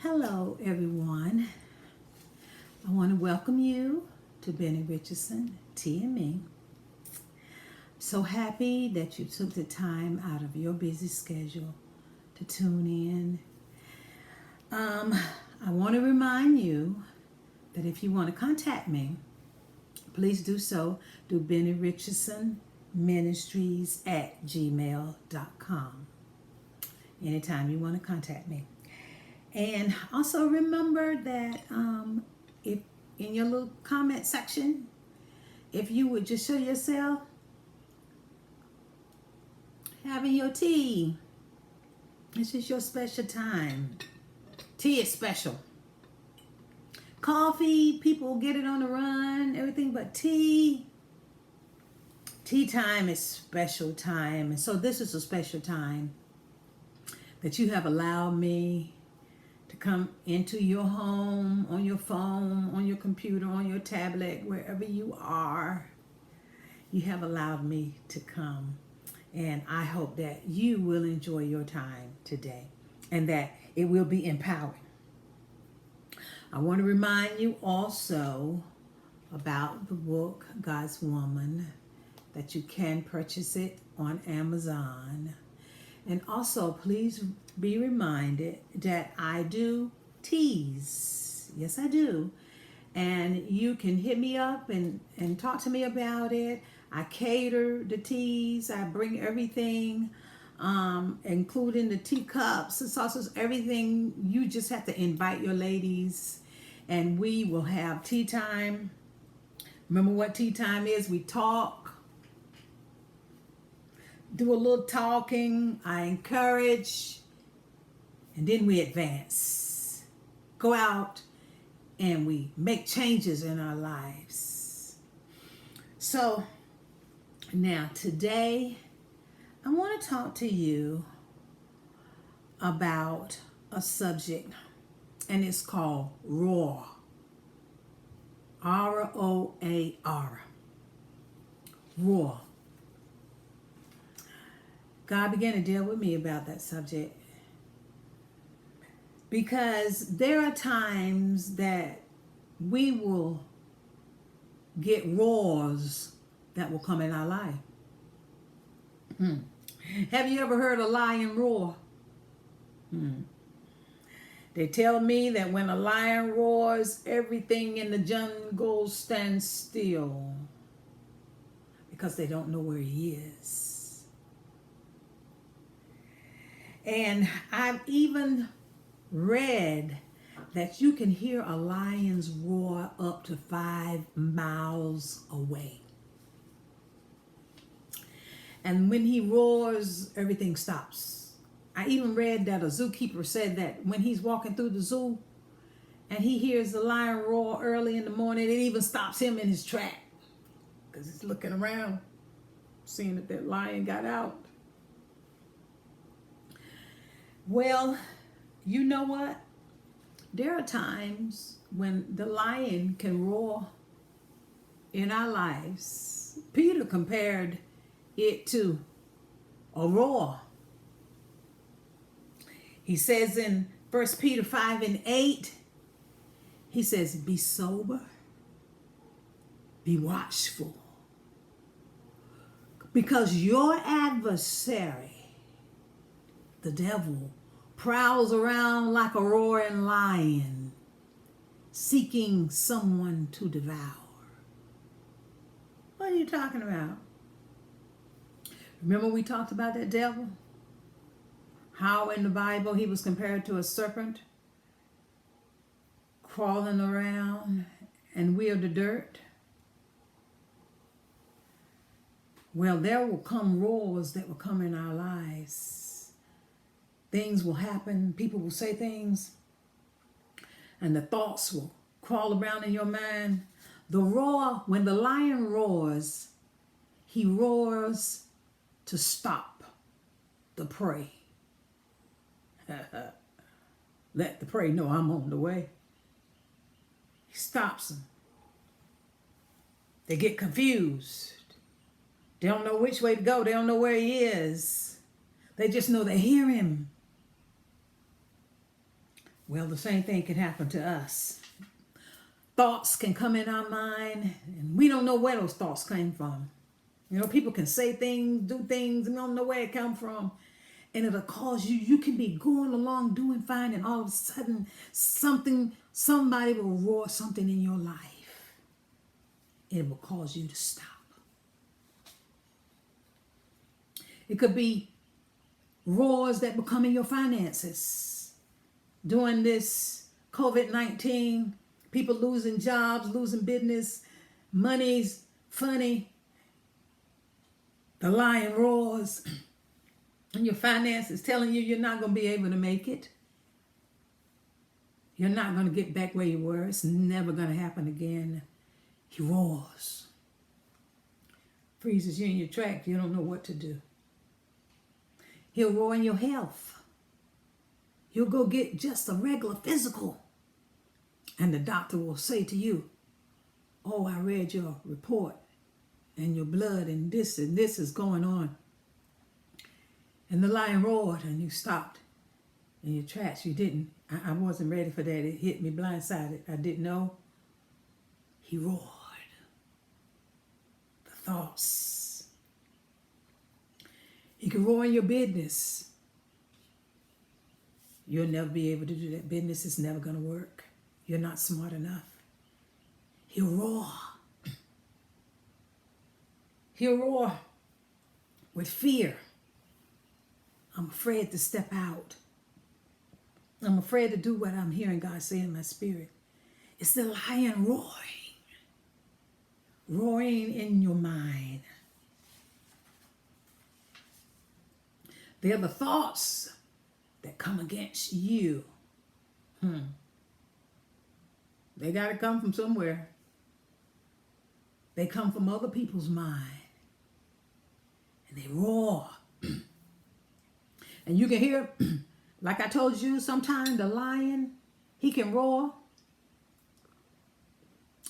Hello, everyone. I want to welcome you to Benny Richardson, Tea and Me. So happy that you took the time out of your busy schedule to tune in. I want to remind you that if you want to contact me, please do so through Benny Richardson Ministries at gmail.com. Anytime you want to contact me. And also remember that if in your little comment section, if you would just show yourself having your tea. This is your special time. Tea is special. Coffee, people get it on the run, everything, but tea time is special time. And so this is a special time that you have allowed me to come into your home, on your phone, on your computer, on your tablet, wherever you are. You have allowed me to come. And I hope that you will enjoy your time today and that it will be empowering. I want to remind you also about the book, God's Woman, that you can purchase it on Amazon. And also, please be reminded that I do teas. Yes, I do. And you can hit me up and talk to me about it. I cater the teas. I bring everything, including the teacups, the saucers, everything. You just have to invite your ladies, and we will have tea time. Remember what tea time is? We talk. Do a little talking, I encourage, and then we advance. Go out and we make changes in our lives. So now today, I want to talk to you about a subject, and it's called roar. R-O-A-R. Roar. God began to deal with me about that subject because there are times that we will get roars that will come in our life. Have you ever heard a lion roar? They tell me that when a lion roars, everything in the jungle stands still because they don't know where he is. And I've even read that you can hear a lion's roar up to 5 miles away. And when he roars, everything stops. I even read that a zookeeper said that when he's walking through the zoo and he hears the lion roar early in the morning, it even stops him in his track because he's looking around, seeing if that lion got out. Well, you know what? There are times when the lion can roar in our lives. Peter compared it to a roar. He says in 1 Peter 5:8, he says, be sober, be watchful, because your adversary, the devil, prowls around like a roaring lion, seeking someone to devour. What are you talking about? Remember we talked about that devil? How in the Bible he was compared to a serpent crawling around and wear the dirt? Well, there will come roars that will come in our lives. Things will happen, people will say things, and the thoughts will crawl around in your mind. The roar, when the lion roars, he roars to stop the prey. Let the prey know I'm on the way. He stops them. They get confused. They don't know which way to go. They don't know where he is. They just know they hear him. Well, the same thing can happen to us. Thoughts can come in our mind, and we don't know where those thoughts came from. You know, people can say things, do things, and we don't know where it come from. And it'll cause you can be going along doing fine, and all of a sudden somebody will roar something in your life. And it will cause you to stop. It could be roars that will come in your finances. During this COVID-19, people losing jobs, losing business, money's funny. The lion roars. And your finances telling you you're not going to be able to make it. You're not going to get back where you were. It's never going to happen again. He roars. Freezes you in your tracks. You don't know what to do. He'll roar in your health. You'll go get just a regular physical. And the doctor will say to you, oh, I read your report and your blood and this is going on. And the lion roared and you stopped in your tracks. You didn't. I wasn't ready for that. It hit me blindsided. I didn't know. He roared. The thoughts. He can roar in your business. You'll never be able to do that. Business is never going to work. You're not smart enough. He'll roar. He'll roar with fear. I'm afraid to step out. I'm afraid to do what I'm hearing God say in my spirit. It's the lion roaring. Roaring in your mind. They're the thoughts that come against you. They got to come from somewhere. They come from other people's mind. And they roar. And you can hear, like I told you, sometimes the lion, he can roar.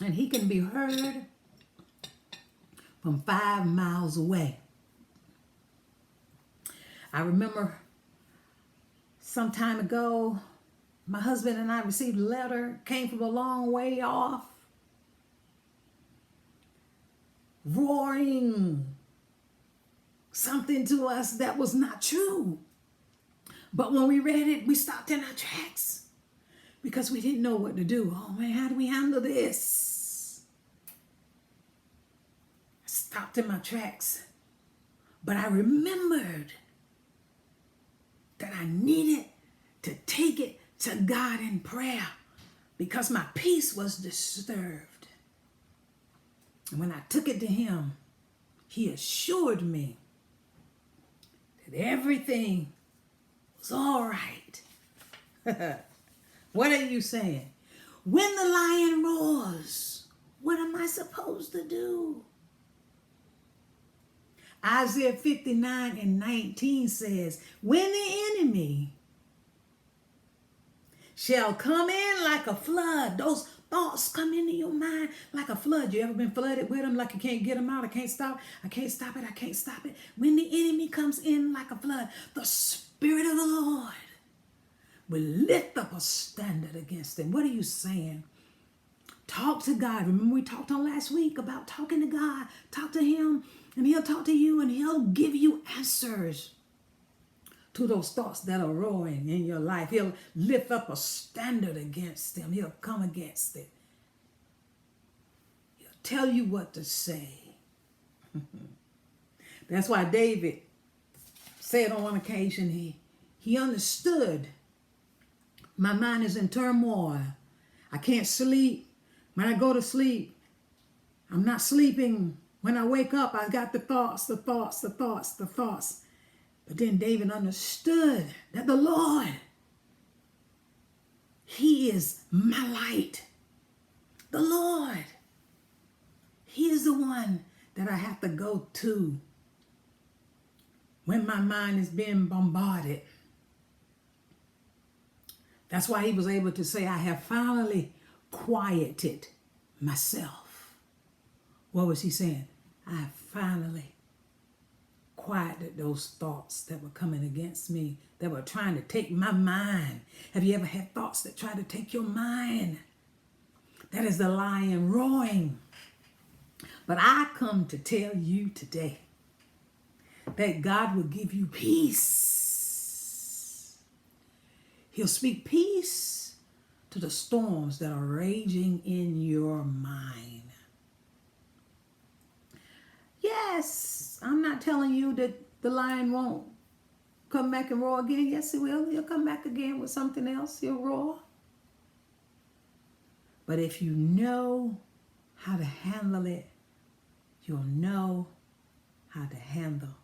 And he can be heard from 5 miles away. I remember some time ago, my husband and I received a letter, came from a long way off, roaring something to us that was not true. But when we read it, we stopped in our tracks because we didn't know what to do. Oh man, how do we handle this? I stopped in my tracks, but I remembered that I needed to take it to God in prayer because my peace was disturbed. And when I took it to him, he assured me that everything was all right. What are you saying? When the lion roars, what am I supposed to do? Isaiah 59:19 says, when the enemy shall come in like a flood, those thoughts come into your mind like a flood. You ever been flooded with them like you can't get them out? I can't stop it. When the enemy comes in like a flood, the Spirit of the Lord will lift up a standard against them. What are you saying? Talk to God. Remember we talked on last week about talking to God. Talk to him and he'll talk to you and he'll give you answers to those thoughts that are roaring in your life. He'll lift up a standard against them. He'll come against it. He'll tell you what to say. That's why David said on one occasion, he understood. My mind is in turmoil. I can't sleep. When I go to sleep, I'm not sleeping. When I wake up, I got the thoughts. But then David understood that the Lord, he is my light. The Lord, he is the one that I have to go to when my mind is being bombarded. That's why he was able to say, I have finally quieted myself. What was he saying? I have finally quieted those thoughts that were coming against me, that were trying to take my mind. Have you ever had thoughts that try to take your mind? That is the lion roaring. But I come to tell you today that God will give you peace. He'll speak peace to the storms that are raging in your mind. Yes, I'm not telling you that the lion won't come back and roar again. Yes, he will. He'll come back again with something else. He'll roar. But if you know how to handle it, you'll know how to handle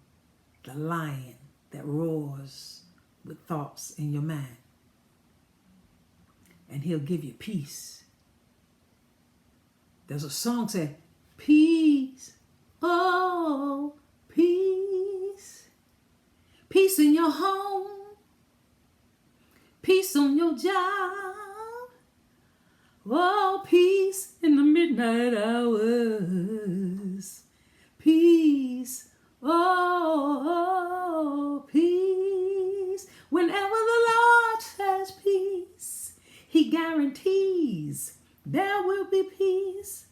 the lion that roars with thoughts in your mind. And he'll give you peace. There's a song that says, peace, oh, peace. Peace in your home. Peace on your job. Oh, peace in the midnight hours. Peace, oh, peace. Whenever the Lord says peace, he guarantees there will be peace.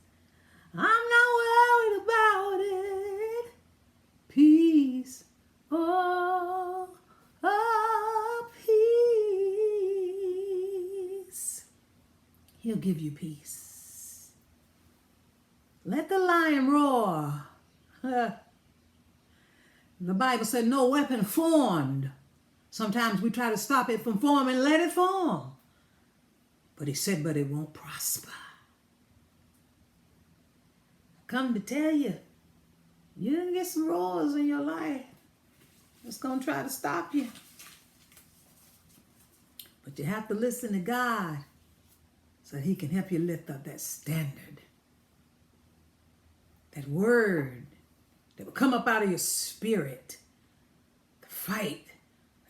I'm not worried about it. Peace, oh, peace. He'll give you peace. Let the lion roar. The Bible said no weapon formed. Sometimes we try to stop it from forming, let it form. But he said, but it won't prosper. I come to tell you, you're going to get some roars in your life that's going to try to stop you. But you have to listen to God so he can help you lift up that standard. That word that will come up out of your spirit to fight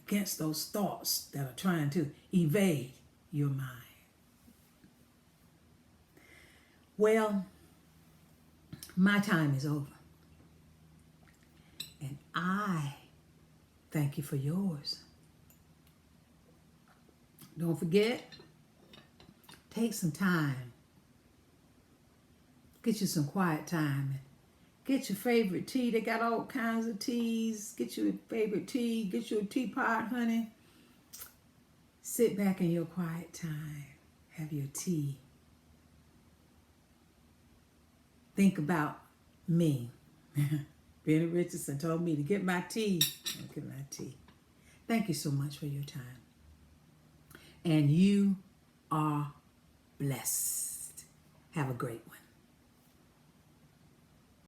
against those thoughts that are trying to evade your mind. Well, my time is over. And I thank you for yours. Don't forget, take some time. Get you some quiet time. Get your favorite tea. They got all kinds of teas. Get your favorite tea. Get your teapot, honey. Sit back in your quiet time. Have your tea. Think about me. Benny Richardson told me to get my tea. I'll get my tea. Thank you so much for your time. And you are blessed. Have a great one.